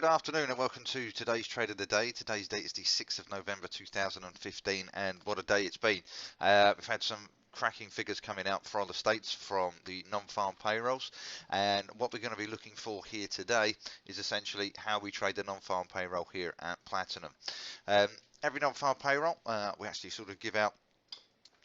afternoon and welcome to today's trade of the day. Today's date is the 6th of November 2015 and what a day it's been. We've had some cracking figures coming out for all the states from the non-farm payrolls, and what we're going to be looking for here today is essentially how we trade the non-farm payroll here at Platinum. Every non-farm payroll we actually sort of give out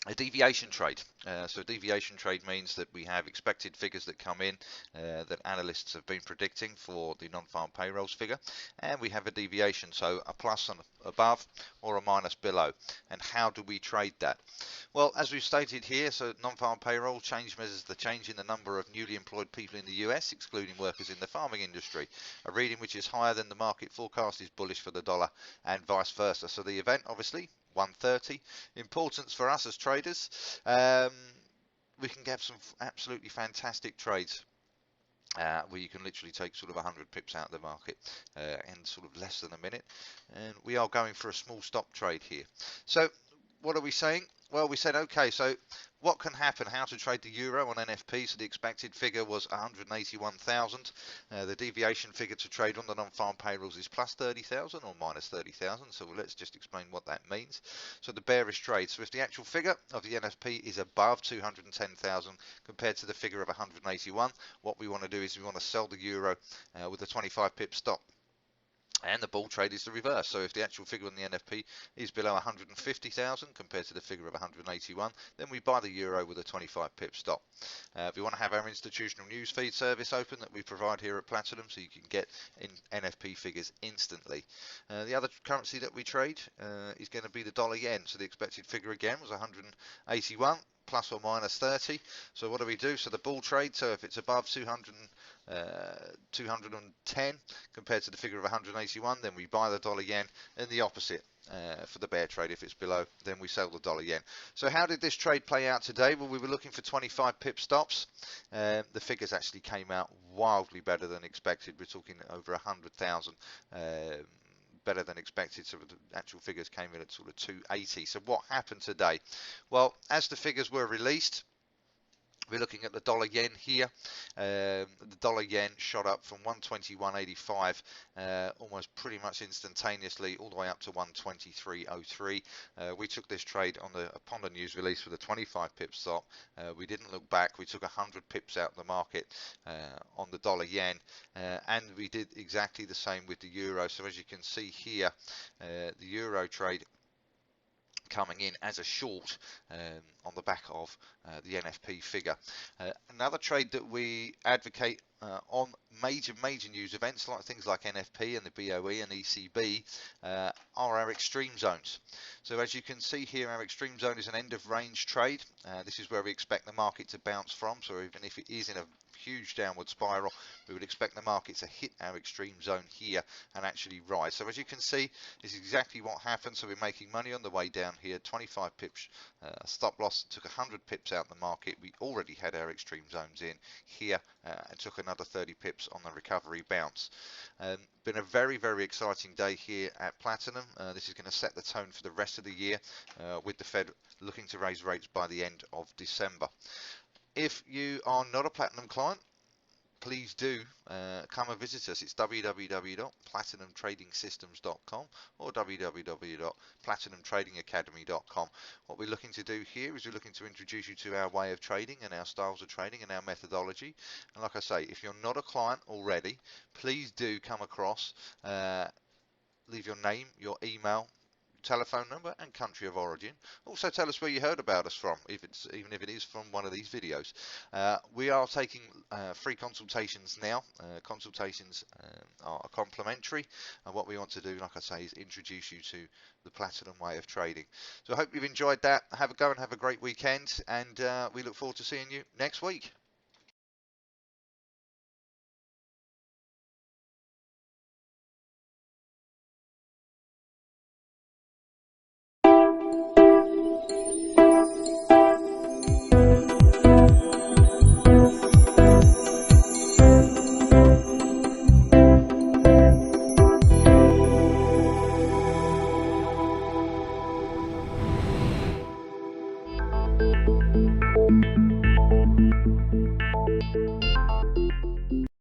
a deviation trade. So deviation trade means that we have expected figures that come in that analysts have been predicting for the non-farm payrolls figure, and we have a deviation, so a plus on above or a minus below. And how do we trade that? Well, as we've stated here, so non-farm payroll change measures the change in the number of newly employed people in the US, excluding workers in the farming industry. A reading which is higher than the market forecast is bullish for the dollar, and vice versa. So the event, obviously, 130. Importance for us as traders, we can get some absolutely fantastic trades where you can literally take sort of 100 pips out of the market in sort of less than a minute, and we are going for a small stop trade here. So what are we saying? Well, we said, okay, so what can happen? How to trade the euro on NFP? So the expected figure was 181,000. The deviation figure to trade on the non-farm payrolls is plus 30,000 or minus 30,000. So let's just explain what that means. So the bearish trade. So if the actual figure of the NFP is above 210,000 compared to the figure of 181, what we want to do is we want to sell the euro with a 25 pip stop. And the bull trade is the reverse. So if the actual figure on the NFP is below 150,000 compared to the figure of 181, then we buy the euro with a 25 pip stop. If you want to have our institutional news feed service open that we provide here at Platinum, so you can get in NFP figures instantly. The other currency that we trade is going to be the dollar yen. So the expected figure again was 181. Plus or minus 30. So what do we do? So the bull trade, so if it's above 210 compared to the figure of 181, then we buy the dollar yen, and the opposite for the bear trade. If it's below, then we sell the dollar yen. So how did this trade play out today? Well, we were looking for 25 pip stops. The figures actually came out wildly better than expected. We're talking over 100,000 better than expected. So the actual figures came in at sort of 280. So what happened today? Well, as the figures were released, we're looking at the dollar yen here. The dollar yen shot up from 121.85 almost pretty much instantaneously all the way up to 123.03. We took this trade upon the news release with a 25 pip stop. We didn't look back. We took 100 pips out of the market on the dollar yen, and we did exactly the same with the euro. So as you can see here, the euro trade coming in as a short on the back of the NFP figure. Another trade that we advocate on major news events, like things like NFP and the BOE and ECB, are our extreme zones. So as you can see here, our extreme zone is an end of range trade. This is where we expect the market to bounce from. So even if it is in a huge downward spiral, we would expect the market to hit our extreme zone here and actually rise. So as you can see, this is exactly what happened. So we're making money on the way down here. 25 pips stop loss, took 100 pips out the market. We already had our extreme zones in here and took another 30 pips on the recovery bounce. Been a very exciting day here at Platinum. This is going to set the tone for the rest of the year with the Fed looking to raise rates by the end of December. If you are not a Platinum client, please do come and visit us. It's www.platinumtradingsystems.com or www.platinumtradingacademy.com. What we're looking to do here is we're looking to introduce you to our way of trading and our styles of trading and our methodology. And like I say, if you're not a client already, please do come across, leave your name, your email, telephone number and country of origin. Also tell us where you heard about us from, even if it is from one of these videos. We are taking free consultations now. Consultations are complimentary, and what we want to do, like I say, is introduce you to the Platinum way of trading. So I hope you've enjoyed that. Have a go and have a great weekend, and we look forward to seeing you next week.